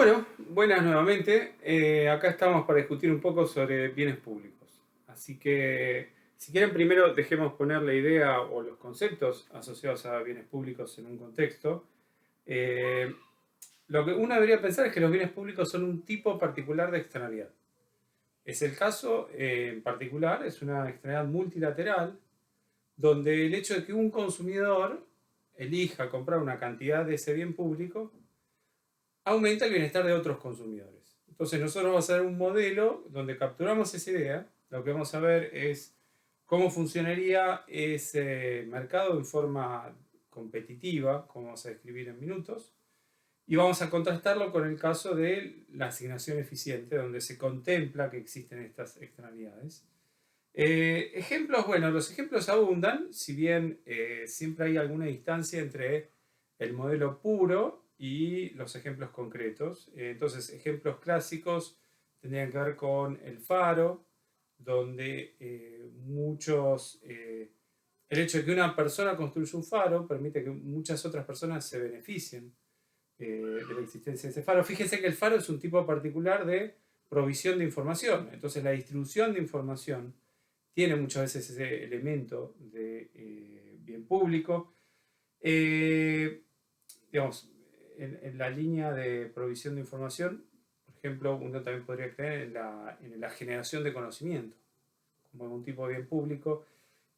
Bueno, buenas nuevamente. Acá estamos para discutir un poco sobre bienes públicos. Así que, si quieren, primero dejemos poner la idea o los conceptos asociados a bienes públicos en un contexto. Eh, lo que uno debería pensar es que los bienes públicos son un tipo particular de externalidad. Es el caso, en particular, es una externalidad multilateral, donde el hecho de que un consumidor elija comprar una cantidad de ese bien público aumenta el bienestar de otros consumidores. Entonces nosotros vamos a hacer un modelo donde capturamos esa idea. Lo que vamos a ver es cómo funcionaría ese mercado en forma competitiva, como vamos a describir en minutos, y vamos a contrastarlo con el caso de la asignación eficiente, donde se contempla que existen estas externalidades. Ejemplos, bueno, los ejemplos abundan, si bien siempre hay alguna distancia entre el modelo puro y los ejemplos concretos. Entonces, ejemplos clásicos tendrían que ver con el faro, donde el hecho de que una persona construya un faro permite que muchas otras personas se beneficien de la existencia de ese faro. Fíjense que el faro es un tipo particular de provisión de información. Entonces, la distribución de información tiene muchas veces ese elemento de bien público. Digamos, en la línea de provisión de información, por ejemplo, uno también podría creer en la generación de conocimiento, como un tipo de bien público.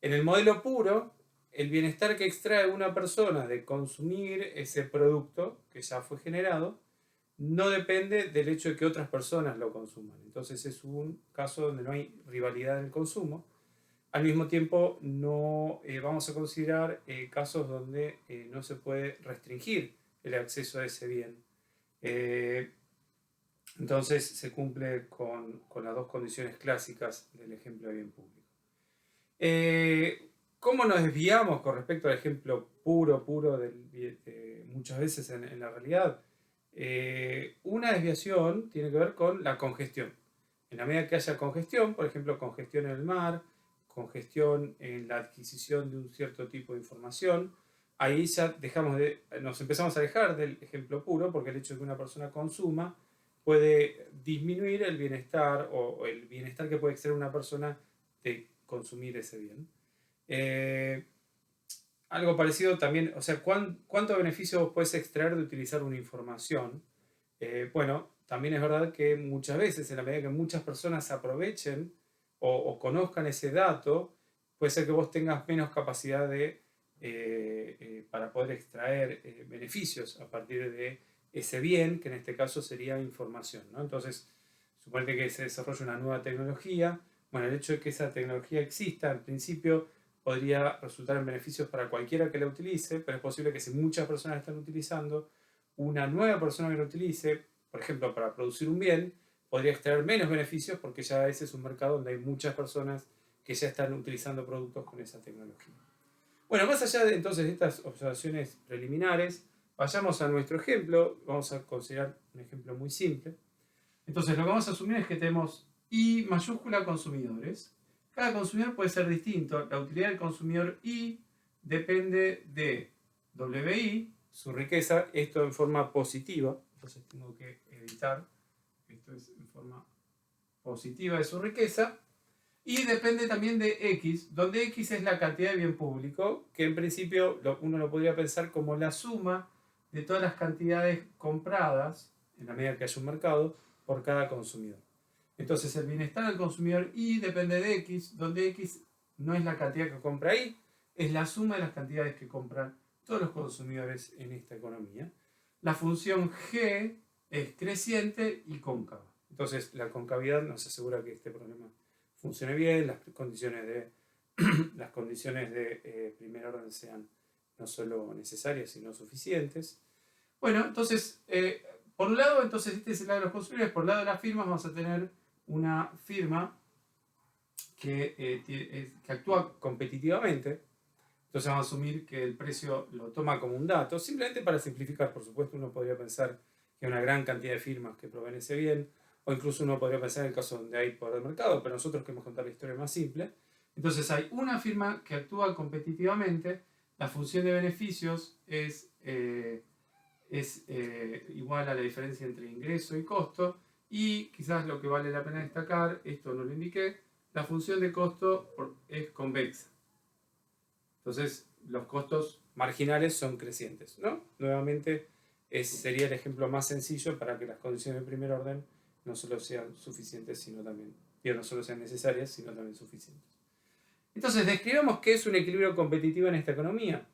En el modelo puro, el bienestar que extrae una persona de consumir ese producto que ya fue generado no depende del hecho de que otras personas lo consuman. Entonces es un caso donde no hay rivalidad en el consumo. Al mismo tiempo, no vamos a considerar casos donde no se puede restringir el acceso a ese bien. Eh, entonces se cumple con las dos condiciones clásicas del ejemplo de bien público. ¿Cómo nos desviamos con respecto al ejemplo puro muchas veces en la realidad? Una desviación tiene que ver con la congestión. En la medida que haya congestión, por ejemplo, congestión en el mar, congestión en la adquisición de un cierto tipo de información, ahí ya nos empezamos a alejar del ejemplo puro, porque el hecho de que una persona consuma puede disminuir el bienestar o el bienestar que puede extraer una persona de consumir ese bien. Eh, Algo parecido también, o sea, ¿cuánto beneficio puedes extraer de utilizar una información? Bueno, también es verdad que muchas veces, en la medida que muchas personas aprovechen o conozcan ese dato, puede ser que vos tengas menos capacidad para poder extraer beneficios a partir de ese bien, que en este caso sería información, ¿no? Entonces, suponete que se desarrolla una nueva tecnología. Bueno, el hecho de que esa tecnología exista, en principio, podría resultar en beneficios para cualquiera que la utilice, pero es posible que si muchas personas la están utilizando, una nueva persona que lo utilice, por ejemplo, para producir un bien, podría extraer menos beneficios porque ya ese es un mercado donde hay muchas personas que ya están utilizando productos con esa tecnología. Bueno, más allá de entonces de estas observaciones preliminares, vayamos a nuestro ejemplo. Vamos a considerar un ejemplo muy simple. Entonces, lo que vamos a asumir es que tenemos I mayúscula consumidores. Cada consumidor puede ser distinto. La utilidad del consumidor I depende de WI, su riqueza, esto en forma positiva. Entonces tengo que editar. Esto es en forma positiva de su riqueza. Y depende también de X, donde X es la cantidad de bien público, que en principio uno lo podría pensar como la suma de todas las cantidades compradas, en la medida que haya un mercado, por cada consumidor. Entonces el bienestar del consumidor Y depende de X, donde X no es la cantidad que compra Y, es la suma de las cantidades que compran todos los consumidores en esta economía. La función G es creciente y cóncava. Entonces la concavidad nos asegura que este problema funcione bien, las condiciones de primer orden sean no solo necesarias, sino suficientes. Bueno, entonces, por un lado, entonces este es el lado de los consumidores. Por el lado de las firmas vamos a tener una firma que actúa competitivamente. Entonces vamos a asumir que el precio lo toma como un dato. Simplemente para simplificar, por supuesto, uno podría pensar que hay una gran cantidad de firmas que proveen ese bien, o incluso uno podría pensar en el caso donde hay poder de mercado, pero nosotros queremos contar la historia más simple. Entonces hay una firma que actúa competitivamente. La función de beneficios es es igual a la diferencia entre ingreso y costo. Y quizás lo que vale la pena destacar, esto no lo indiqué, la función de costo es convexa. Entonces, los costos marginales son crecientes, ¿no? Nuevamente, sería el ejemplo más sencillo para que las condiciones de primer orden no solo sean suficientes, sino también, no solo sean necesarias, sino también suficientes. Entonces, describamos qué es un equilibrio competitivo en esta economía.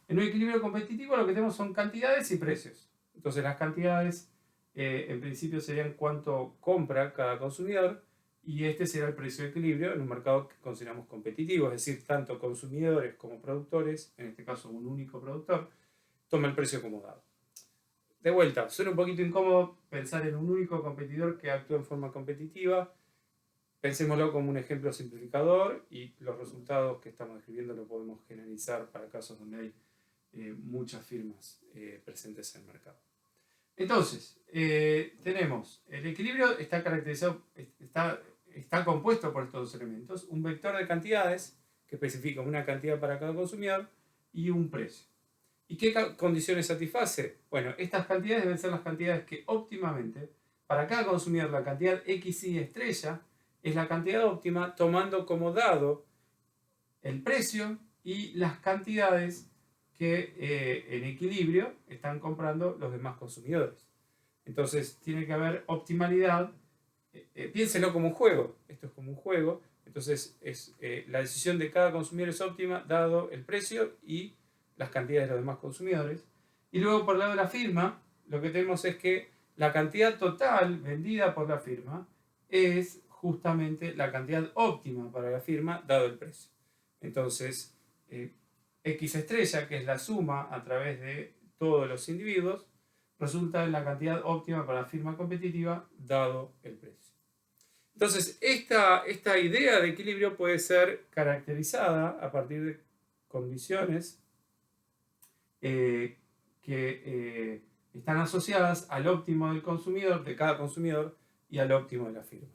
En un equilibrio competitivo lo que tenemos son cantidades y precios. Entonces, las cantidades en principio serían cuánto compra cada consumidor, y este será el precio de equilibrio en un mercado que consideramos competitivo, es decir, tanto consumidores como productores, en este caso un único productor, toma el precio como dado. De vuelta, suena un poquito incómodo pensar en un único competidor que actúa en forma competitiva. Pensémoslo como un ejemplo simplificador, y los resultados que estamos describiendo lo podemos generalizar para casos donde hay muchas firmas presentes en el mercado. Entonces, tenemos el equilibrio, está caracterizado, está compuesto por estos dos elementos: un vector de cantidades que especifica una cantidad para cada consumidor y un precio. ¿Y qué condiciones satisface? Bueno, estas cantidades deben ser las cantidades que óptimamente, para cada consumidor, la cantidad XY estrella es la cantidad óptima, tomando como dado el precio y las cantidades que en equilibrio están comprando los demás consumidores. Entonces tiene que haber optimalidad. Piénselo como un juego. Esto es como un juego. Entonces la decisión de cada consumidor es óptima dado el precio y las cantidades de los demás consumidores. Y luego, por el lado de la firma, lo que tenemos es que la cantidad total vendida por la firma es justamente la cantidad óptima para la firma dado el precio. Entonces, X estrella, que es la suma a través de todos los individuos, resulta en la cantidad óptima para la firma competitiva dado el precio. Entonces, esta idea de equilibrio puede ser caracterizada a partir de condiciones que están asociadas al óptimo del consumidor, de cada consumidor, y al óptimo de la firma.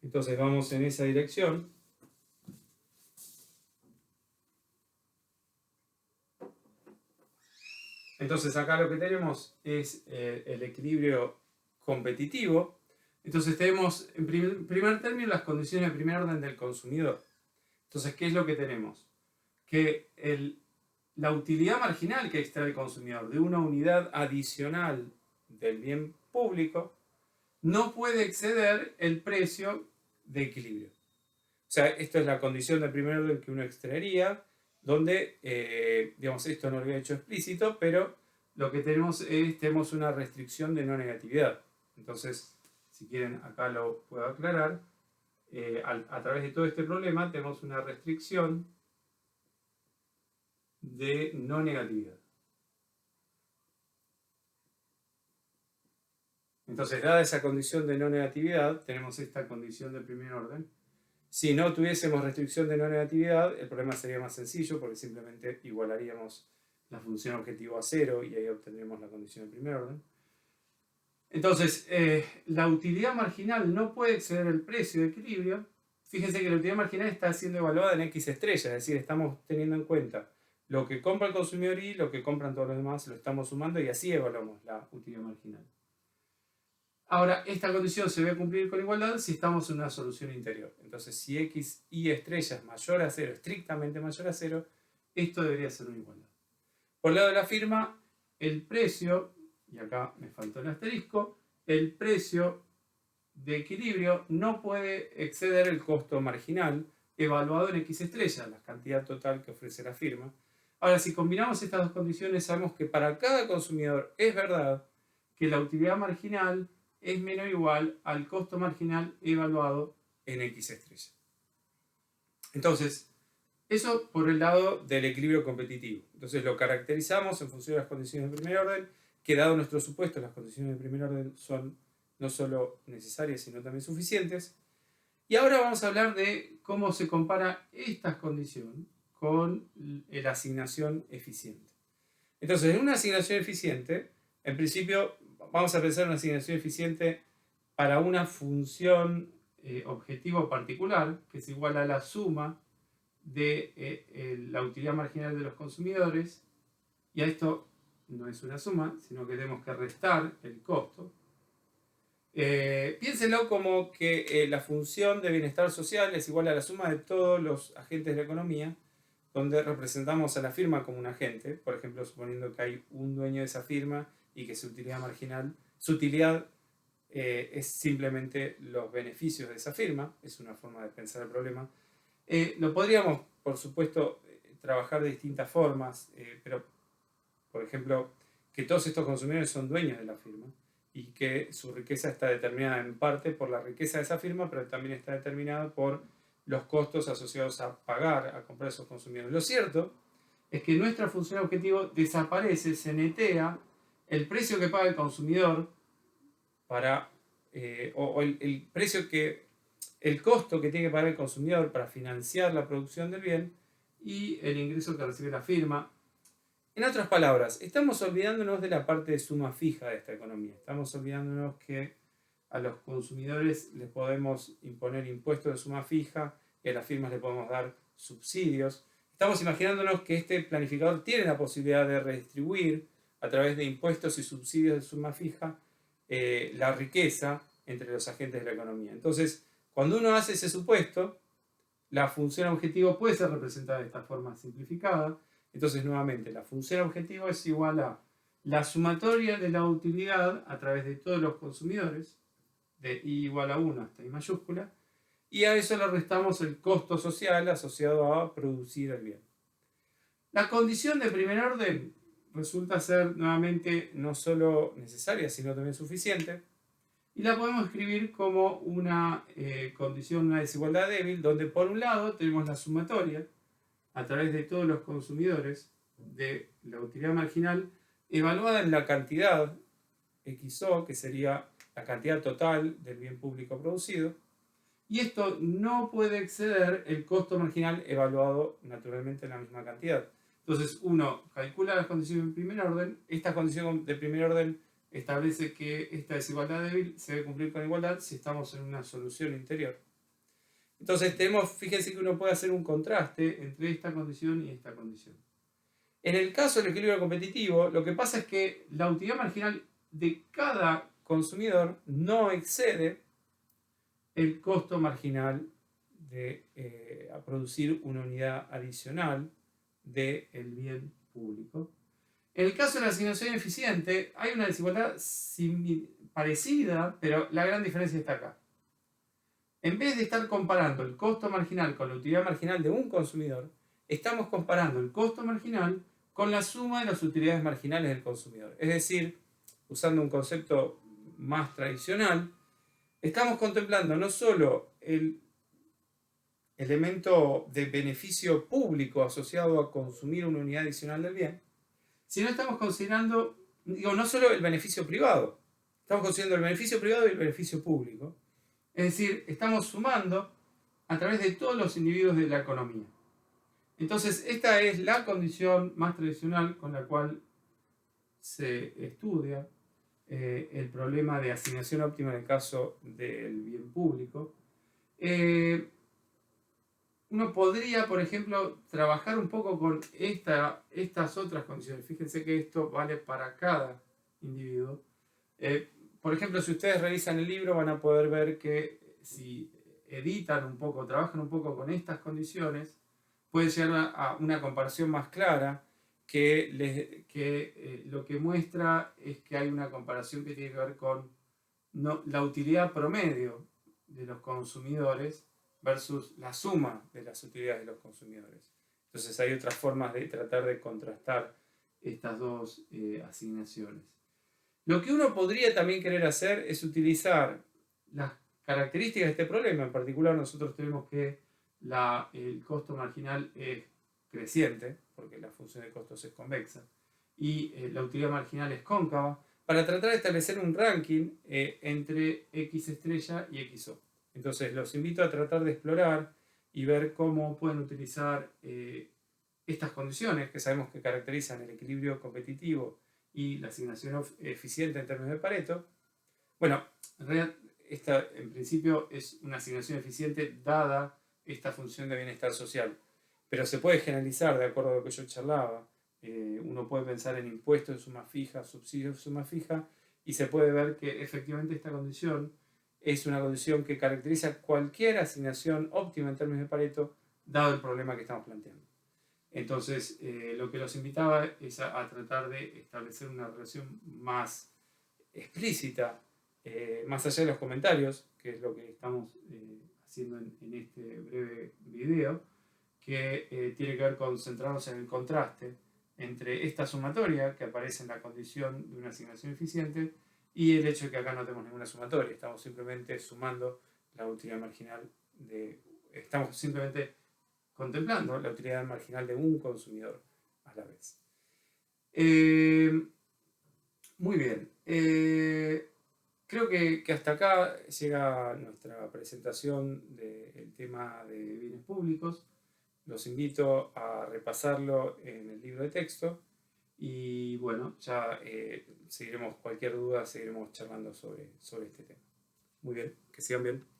Entonces vamos en esa dirección. Entonces acá lo que tenemos es el equilibrio competitivo. Entonces tenemos en primer término las condiciones de primer orden del consumidor. Entonces, ¿qué es lo que tenemos? Que la utilidad marginal que extrae el consumidor de una unidad adicional del bien público no puede exceder el precio de equilibrio. O sea, esto es la condición de primer orden que uno extraería, donde, digamos, esto no lo había hecho explícito, pero lo que tenemos una restricción de no negatividad. Entonces, si quieren, acá lo puedo aclarar. A través de todo este problema tenemos una restricción de no negatividad. Entonces, dada esa condición de no negatividad, tenemos esta condición de primer orden. Si no tuviésemos restricción de no negatividad, el problema sería más sencillo, porque simplemente igualaríamos la función objetivo a cero y ahí obtendríamos la condición de primer orden. Entonces, la utilidad marginal no puede exceder el precio de equilibrio. Fíjense que la utilidad marginal está siendo evaluada en X estrella, es decir, estamos teniendo en cuenta lo que compra el consumidor y lo que compran todos los demás, lo estamos sumando y así evaluamos la utilidad marginal. Ahora, esta condición se debe cumplir con igualdad si estamos en una solución interior. Entonces, si X y estrella es mayor a 0, estrictamente mayor a 0, esto debería ser una igualdad. Por el lado de la firma, el precio, y acá me faltó el asterisco, el precio de equilibrio no puede exceder el costo marginal evaluado en X estrella, la cantidad total que ofrece la firma. Ahora, si combinamos estas dos condiciones, sabemos que para cada consumidor es verdad que la utilidad marginal es menor o igual al costo marginal evaluado en X estrella. Entonces, eso por el lado del equilibrio competitivo. Entonces lo caracterizamos en función de las condiciones de primer orden, que dado nuestro supuesto, las condiciones de primer orden son no solo necesarias, sino también suficientes. Y ahora vamos a hablar de cómo se compara esta condición con la asignación eficiente. Entonces, en una asignación eficiente, en principio, vamos a pensar en una asignación eficiente para una función objetivo particular, que es igual a la suma de la utilidad marginal de los consumidores, y a esto no es una suma, sino que tenemos que restar el costo. Piénsenlo como que la función de bienestar social es igual a la suma de todos los agentes de la economía, donde representamos a la firma como un agente, por ejemplo, suponiendo que hay un dueño de esa firma y que su utilidad marginal, su utilidad es simplemente los beneficios de esa firma, es una forma de pensar el problema. Lo podríamos, por supuesto, trabajar de distintas formas, pero, por ejemplo, que todos estos consumidores son dueños de la firma y que su riqueza está determinada en parte por la riqueza de esa firma, pero también está determinada por los costos asociados a pagar, a comprar esos consumidores. Lo cierto es que nuestra función objetivo desaparece, se netea el precio que paga el consumidor para, o el precio que, el costo que tiene que pagar el consumidor para financiar la producción del bien y el ingreso que recibe la firma. En otras palabras, estamos olvidándonos de la parte de suma fija de esta economía. Estamos olvidándonos que a los consumidores les podemos imponer impuestos de suma fija y a las firmas les podemos dar subsidios. Estamos imaginándonos que este planificador tiene la posibilidad de redistribuir a través de impuestos y subsidios de suma fija la riqueza entre los agentes de la economía. Entonces, cuando uno hace ese supuesto, la función objetivo puede ser representada de esta forma simplificada. Entonces, nuevamente, la función objetivo es igual a la sumatoria de la utilidad a través de todos los consumidores, de I igual a 1 hasta I mayúscula, y a eso le restamos el costo social asociado a producir el bien. La condición de primer orden resulta ser nuevamente no solo necesaria, sino también suficiente, y la podemos escribir como una condición, una desigualdad débil, donde por un lado tenemos la sumatoria a través de todos los consumidores de la utilidad marginal evaluada en la cantidad XO, que sería la cantidad total del bien público producido, y esto no puede exceder el costo marginal evaluado naturalmente en la misma cantidad. Entonces uno calcula las condiciones de primer orden, esta condición de primer orden establece que esta desigualdad débil se debe cumplir con igualdad si estamos en una solución interior. Entonces fíjense que uno puede hacer un contraste entre esta condición y esta condición. En el caso del equilibrio competitivo, lo que pasa es que la utilidad marginal de cada consumidor no excede el costo marginal de a producir una unidad adicional del bien público. En el caso de la asignación eficiente, hay una desigualdad parecida, pero la gran diferencia está acá. En vez de estar comparando el costo marginal con la utilidad marginal de un consumidor, estamos comparando el costo marginal con la suma de las utilidades marginales del consumidor. Es decir, usando un concepto más tradicional, estamos contemplando no solo el elemento de beneficio público asociado a consumir una unidad adicional del bien, sino estamos considerando, no solo el beneficio privado, estamos considerando el beneficio privado y el beneficio público. Es decir, estamos sumando a través de todos los individuos de la economía. Entonces, esta es la condición más tradicional con la cual se estudia el problema de asignación óptima en el caso del bien público. Uno podría, por ejemplo, trabajar un poco con estas otras condiciones. Fíjense que esto vale para cada individuo. Por ejemplo, si ustedes revisan el libro van a poder ver que si editan un poco, trabajan un poco con estas condiciones, pueden llegar a una comparación más clara que lo que muestra es que hay una comparación que tiene que ver con la utilidad promedio de los consumidores versus la suma de las utilidades de los consumidores. Entonces hay otras formas de tratar de contrastar estas dos asignaciones. Lo que uno podría también querer hacer es utilizar las características de este problema. En particular, nosotros tenemos que el costo marginal es creciente, porque la función de costos es convexa, y la utilidad marginal es cóncava, para tratar de establecer un ranking entre X estrella y XO. Entonces los invito a tratar de explorar y ver cómo pueden utilizar estas condiciones que sabemos que caracterizan el equilibrio competitivo y la asignación eficiente en términos de Pareto. Bueno, en realidad esta en principio es una asignación eficiente dada esta función de bienestar social, pero se puede generalizar de acuerdo a lo que yo charlaba Uno puede pensar en impuestos de suma fija, subsidios de suma fija, y se puede ver que efectivamente esta condición es una condición que caracteriza cualquier asignación óptima en términos de Pareto, dado el problema que estamos planteando. Entonces, lo que los invitaba es a tratar de establecer una relación más explícita, más allá de los comentarios, que es lo que estamos haciendo en este breve video, que tiene que ver con centrarnos en el contraste entre esta sumatoria que aparece en la condición de una asignación eficiente y el hecho de que acá no tenemos ninguna sumatoria, estamos simplemente sumando la utilidad marginal estamos simplemente contemplando la utilidad marginal de un consumidor a la vez. Muy bien. Creo que hasta acá llega nuestra presentación del tema de bienes públicos. Los invito a repasarlo en el libro de texto y bueno, ya seguiremos, cualquier duda, seguiremos charlando sobre este tema. Muy bien, que sigan bien.